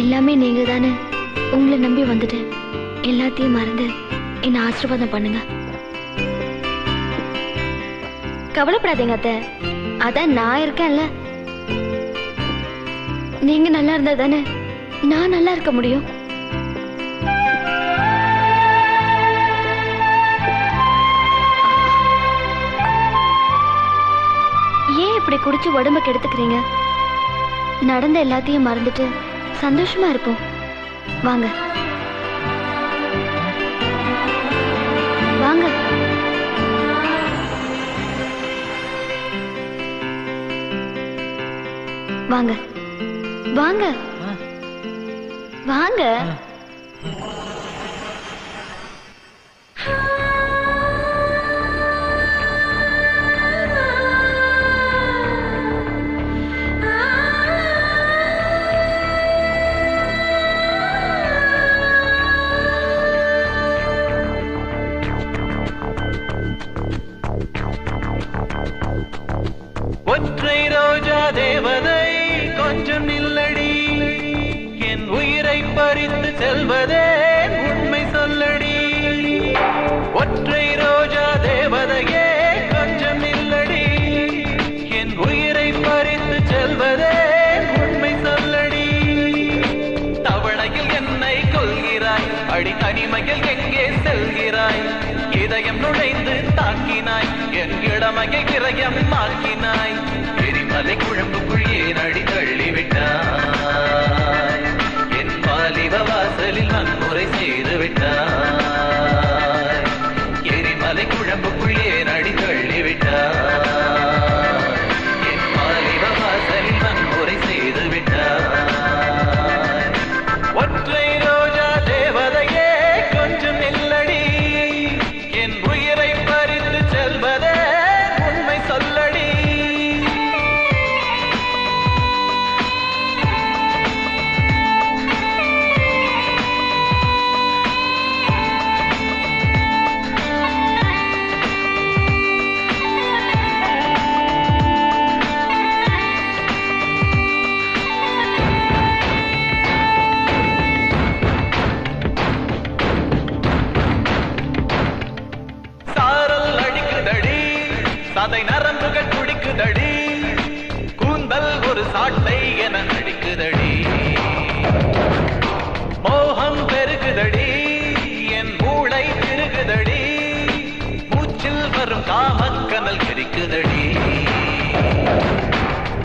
எல்லாமே நீங்க தானே. உங்களை நம்பி வந்துட்டேன். எல்லாத்தையும் மறந்து என்ன ஆசீர்வாதம் பண்ணுங்க. கவலைப்படாதீங்க அத்தை, அதான் நான் இருக்கேன்ல. நீங்க நல்லா இருந்தா தானே நான் நல்லா இருக்க முடியும். ஏன் இப்படி குடிச்சு உடம்ப கெடுத்துக்கிறீங்க? நடந்த எல்லாத்தையும் மறந்துட்டு சந்தோஷமா இருப்போம். வாங்க வாங்க. வாங்க வாங்க வாங்க. ஒற்றை ரோஜா தேவதை கொஞ்சம் நில்லடி, என் உயிரை பறித்து செல்வதே உண்மை சொல்லடி. ஒற்றை ரோஜா தேவதையே கொஞ்சம் நில்லடி, என் உயிரை பறித்து செல்வதே உண்மை சொல்லடி. தவணையில் என்னை கொள்கிறாய், அடி தனிமையில் எங்கே செல்கிறாய்? இதயம் நுழைந்து தாக்கினாய், என் இளமையை விரயம் ஆக்கினாய். எரிமலை குழம்புக்குள் ஏன் அடி தள்ளிவிட்டாய்? என் பாலிவ வாசலில் வன்முறை செய்து விட்டாய். எரிமலை குழம்புக்குள் ஏன் அடி தள்ளிவிட்டாய்? என் பாலிவ வாசலில் வன்முறை செய்து விட்டாய். ஒற்றை ரோஜா தேவதையே கொஞ்சம் நில்லடி, என் உயிரை பறித்து செல்வதே உண்மை சொல்லடி. சதை நரம்புகள் குடிக்குதடி, கூந்தல் ஒரு சாட்டை என நடிக்குதடி. மோகம் பெருகுதடி, என் மூளை திருகுதடி. மூச்சில் வரும் காமக்கனல் எரிக்குதடி.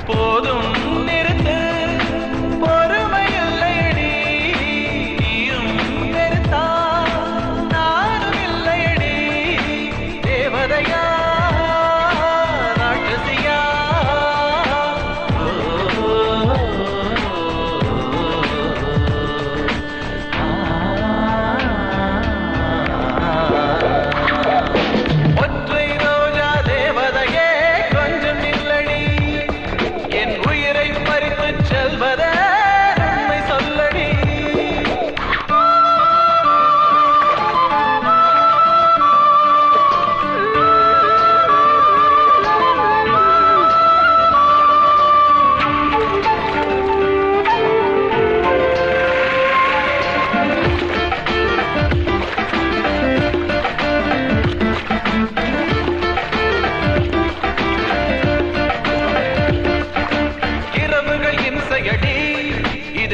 போதும் நிறுத்து, பொறுமை இல்லையடி. நீயும் வெறுத்தா நானும் இல்லையடி. தேவதையா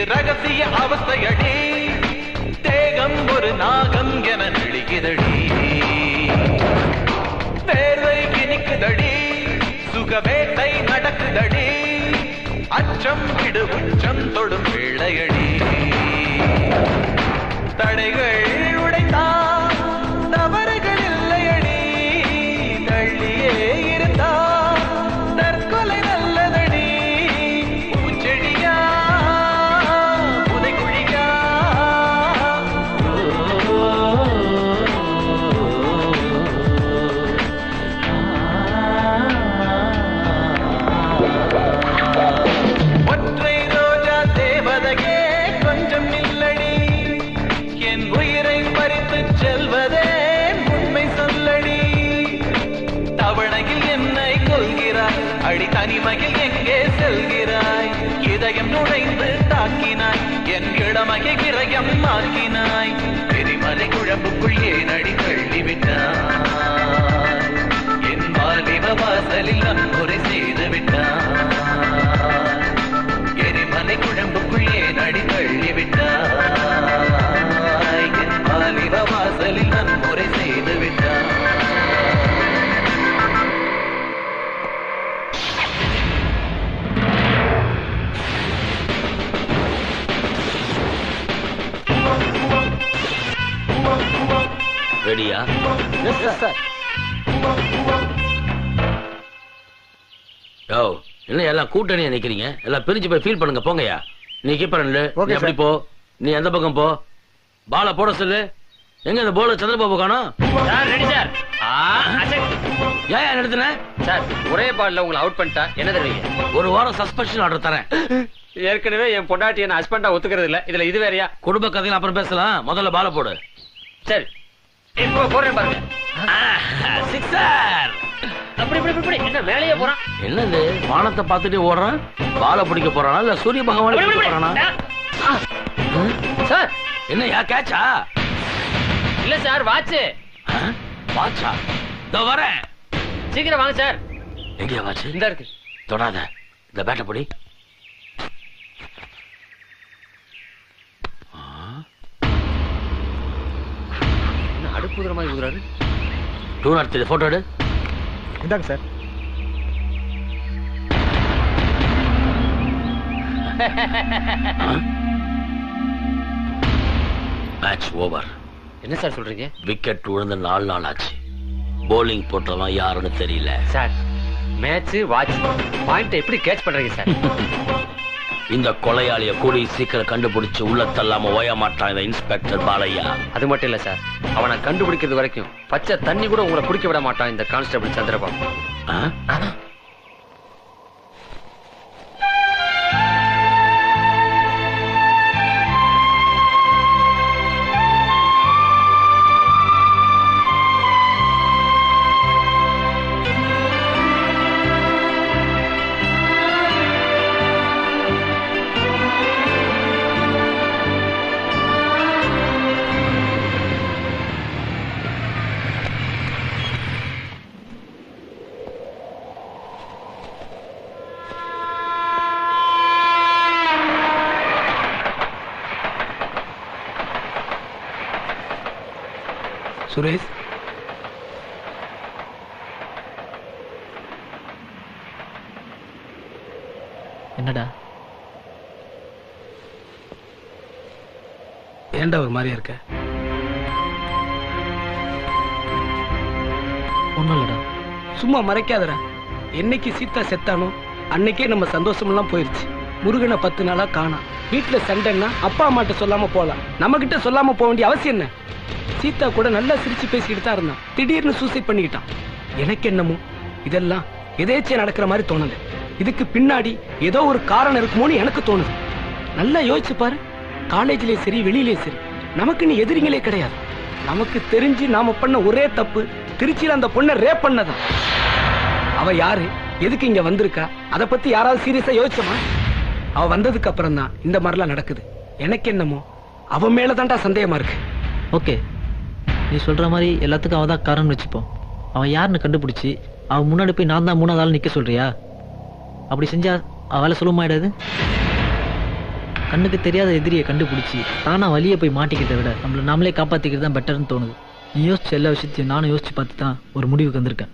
ரகசிய அவஸ்தையடி. தேகம் ஒரு நாகம் என நெளிக்குதடி. வேர்வை கிணிக்குதடி, சுகவேட்டை நடக்குதடி. அச்சம் விடு உச்சம் தொடும் பிள்ளையடி. தடைகள் உடைத்தான் தவறுகள் இல்லையடி. தள்ளியே இருந்தா தற்கொலை நல்லதடி. பூச்செடியா செல்வதே உண்மை சொல்லடி. தவணையில் என்னை கொள்கிறாய், அடி தனிமையில் எங்கே செல்கிறாய்? இதயம் நுழைந்து தாக்கினாய், என் இளமையை விரயம் ஆக்கினாய் எரிமலை குழம்புக்குள் ஏன் அடி தள்ளிவிட்டாய் என் வாலிப வாசலில் நன்முறை செய்து விட்டாய் எரிமலை குழம்புக்குள் ஏன் அடி தள்ளிவிட்டாய் என் வாலிப வாசலில் நன்முறை செய்து விட்டாய். ரெடியா? யோ, என்ன எல்லாம் கூட்டணியா நிக்கிறீங்க? எல்லாம் பிரிஞ்சு போய் ஃபீல் பண்ணுங்க. போங்கயா. நீ கீப்பர் நீ எப்படி போ, நீ எந்த பக்கம் போ. பால போட சொல்லு. எங்க இந்த போல சந்திரபாபு காணோம்? Ready sir. ஏன் நிறுத்தின சார்? ஒரே பால்ல உங்களை அவுட் பண்ணிட்டா என்ன தருவீங்க? ஒரு வாரம் சஸ்பென்ஷன் ஆர்டர் தரேன். ஏற்கனவே என் பொண்டாட்டி என்ன ஹஸ்பண்டா ஒத்துக்கிறது இல்ல, இதுல இது வேறயா? குடும்ப கதையில அப்புறம் பேசலாம். முதல்ல பால போடு. சரி, இப்போ போறேன் பாருங்க. சிக்ஸர். அப்படி என்ன மேலேயே போறான்? என்னது வானத்தை பார்த்துட்டு ஓடுறான்? பால பிடிக்க போறானா இல்ல சூரிய பகவான் பிடிக்க போறானா? சார் என்னையா கேட்சா? இல்ல சார், வாட்ச். வாட்சா? இதோ வரேன். சீக்கிரம் வாங்க சார். எங்கயா வாட்ச்? இந்த இருக்கு. தொடாத. இந்த பேட்டை பிடி. என்ன அடுப்பு ஊதுற மாதிரி ஊதுறாரு? 203 போட்டோ எடு. இந்தாங்க சார். Match over. என்ன சார் சொல்றீங்க? விக்கெட் விழுந்து 4 நாள் ஆச்சு. போலிங் போட்டவன் யாருன்னு தெரியல சார். மேட்ச் வாட்ச் பாயிண்ட் எப்படி கேட்ச் பண்றீங்க சார்? இந்த கொலையாளிய கூடி சீக்கிரம் கண்டுபிடிச்சு உள்ள தள்ளாம ஓய மாட்டான் இந்த இன்ஸ்பெக்டர் பாலையா. அது மட்டும் இல்ல சார், அவனை கண்டுபிடிக்கிறது வரைக்கும் பச்சை தண்ணி கூட உங்களை குடிக்க விட மாட்டான் இந்த கான்ஸ்டபிள் சந்திரபாபு. சுரேஷ், என்னடா ஏன்டா ஒரு மாதிரியா இருக்க? ஒண்ணும் இல்லடா. சும்மா மறைக்காதடா. என்னைக்கு சீதா செத்தானோ அன்னைக்கே நம்ம சந்தோஷமெல்லாம் போயிருச்சு. முருகனை 10 நாளா காணோம். வீட்டுல சண்டைன்னா அப்பா அம்மாட்ட சொல்லாம போலாம், நம்ம கிட்ட சொல்லாம போக வேண்டிய அவசியம் என்ன? சீதா கூட நல்லா சிரிச்சு பேசிக்கிட்டு தான் இருந்தான். திடீர்னு சூசைட் பண்ணிக்கிட்டான். எனக்கு என்னமோ இதெல்லாம் எதேச்சியா நடக்கிற மாதிரி தோணுது. இதுக்கு பின்னாடி ஏதோ ஒரு காரணம் இருக்குமோன்னு எனக்கு தோணுது. நல்லா யோசிச்சு பாரு. காலேஜ்லயே சரி வெளியிலே சரி நமக்குன்னு எதிரிங்களே கிடையாது. நமக்கு தெரிஞ்சு நாம பண்ண ஒரே தப்பு திருச்சியில அந்த பொண்ணை ரேப் பண்ணதான். அவ யாரு, எதுக்கு இங்க வந்திருக்கா, அத பத்தி யாராவது சீரியஸா யோசிச்சோமா? அவ வந்ததுக்கு அப்புறம் தான் இந்த மாதிரிலாம் நடக்குது. எனக்கு என்னமோ அவ மேலதான்டா சந்தேகமா இருக்கு. ஓகே, நீ சொல்ற மாதிரி எல்லாத்துக்கும் அவதான் காரணம் வச்சுப்போம். அவன் யாருன்னு கண்டுபிடிச்சி அவன் முன்னாடி போய் நான் தான் 3வது ஆள் நிக்க சொல்றியா? அப்படி செஞ்சா அவ வேலை சுலபமாயிடாது? கண்ணுக்கு தெரியாத எதிரியை கண்டுபிடிச்சி தானா வழியை போய் மாட்டிக்கிறத விட நம்மள நாமளே காப்பாத்திக்கிறது தான் பெட்டர்னு தோணுது. நீ யோசிச்ச எல்லா விஷயத்தையும் நானும் யோசிச்சு பார்த்து தான் ஒரு முடிவுக்கு வந்திருக்கேன்.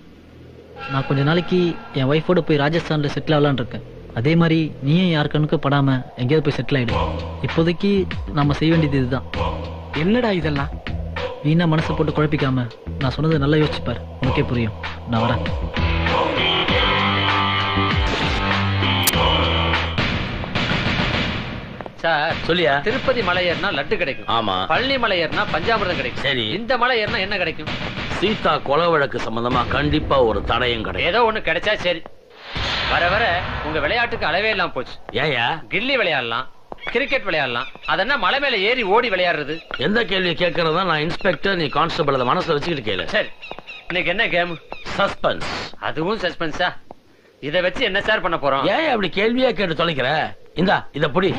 நான் கொஞ்ச நாளைக்கு என் ஒய்ஃபோட போய் ராஜஸ்தான்ல செட்டில் ஆகலான்னு இருக்கேன். அதே மாதிரி நீயும் யார் கண்ணுக்கு படாம எங்கேயாவது போய் செட்டில் ஆயிடு. இப்போதைக்கு நம்ம செய்ய வேண்டியது இதுதான். என்னடா இதெல்லாம்? வீணா மனசை போட்டு குழப்பிக்காம நான் சொன்னதை நல்லா யோசிச்சுப்பார், உனக்கே புரியும். நான் வரேன். சார் சொல்லியா? திருப்பதி மலை ஏறினா லட்டு கிடைக்கும். ஆமா. பழனி மலை ஏறினா பஞ்சாமிர்தம் கிடைக்கும். சரி. இந்த மலை ஏறினா என்ன கிடைக்கும்? சீதா கொலை வழக்கு சம்பந்தமா கண்டிப்பா ஒரு தடயம் கிடையாது. ஏதோ ஒண்ணு கிடைச்சா சரி. வர வர உங்க விளையாட்டுக்கு அளவே இல்லாம போச்சு. ஏயா? கில்லி விளையாடலாம், கிரிக்கெட் விளையாடலாம், அதென்ன மலை மேல ஏறி ஓடி விளையாடுறது? எந்த கேள்வி கேட்கறதா? நான் இன்ஸ்பெக்டர், நீ கான்ஸ்டபிள். அதை மனசுல வச்சுக்கிட்டு கேளு. சரி, இன்னைக்கு என்ன கேம்? சஸ்பென்ஸ். அதுவும் சஸ்பென்ஸா? இத வச்சு என்ன சார் பண்ண போறோம்? ஏன் அப்படி கேள்வியா கேட்டு தொலைக்கிற? இந்தா இத புடி.